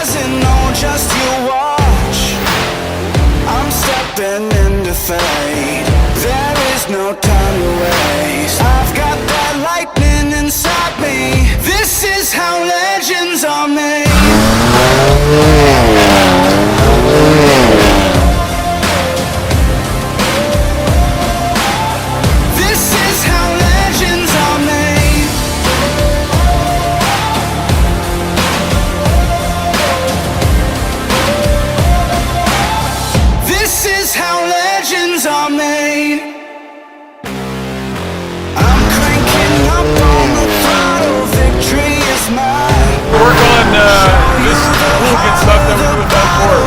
doesn't know, just you watch. I'm stepping into fate. There is no time to waste. I've got that lightning inside me. This is how legends are made. This is how legends are made. This is how legends are made. I'm cranking up on the throttle, victory is mine. Work on this hooligan stuff that we're doing that for.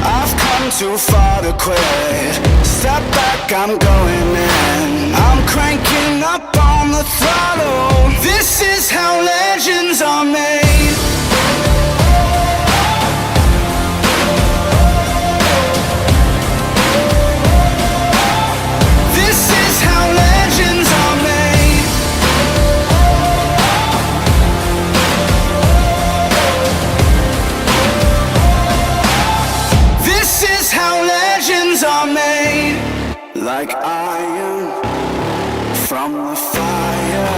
I've come too far to quit. Step back, I'm going in. I'm cranking up on the throttle. This is how legends are made. This is how legends are made. This is how legends are made. Like iron from the fire,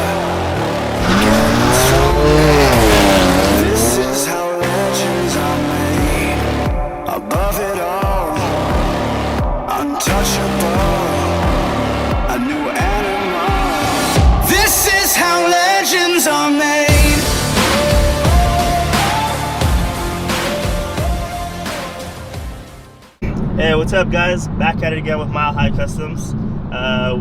getting stronger. This is how legends are made. Above it all, untouchable, a new animal. This is how legends are made. Hey, what's up guys? Back at it again with Mile High Customs.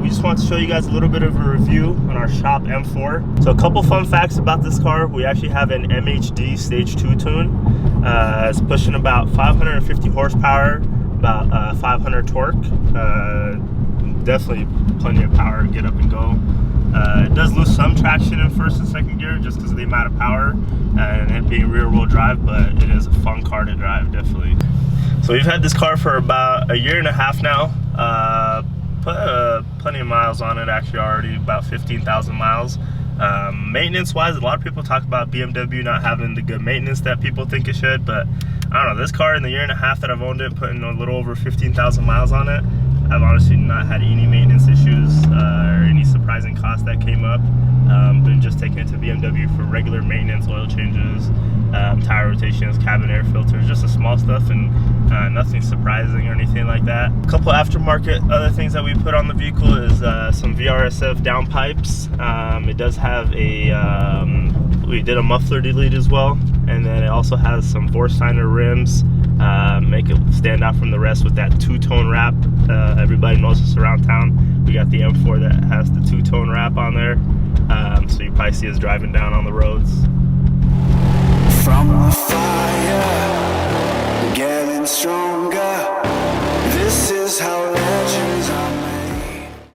We just want to show you guys a little bit of a review on our shop M4. So a couple fun facts about this car. We actually have an MHD Stage 2 tune. It's pushing about 550 horsepower, about 500 torque. Definitely plenty of power to get up and go. It does lose some traction in first and second gear just because of the amount of power and it being rear wheel drive, but it is a fun car to drive, definitely. So we've had this car for about a year and a half now. Put plenty of miles on it actually already, about 15,000 miles. Maintenance wise, a lot of people talk about BMW not having the good maintenance that people think it should, but I don't know, this car in the year and a half that I've owned it, putting a little over 15,000 miles on it, I've honestly not had any maintenance issues or any surprising costs that came up. Been just taking it to BMW for regular maintenance, oil changes, tire rotations, cabin air filters, just the small stuff, and nothing surprising or anything like that. A couple aftermarket other things that we put on the vehicle is some VRSF downpipes. It does have a, we did a muffler delete as well, and then it also has some Vorsteiner rims. Make it stand out from the rest with that two-tone wrap. Everybody knows us around town. We got the M4 that has the two-tone wrap on there. So you probably see us driving down on the roads. From the fire, getting stronger. This is how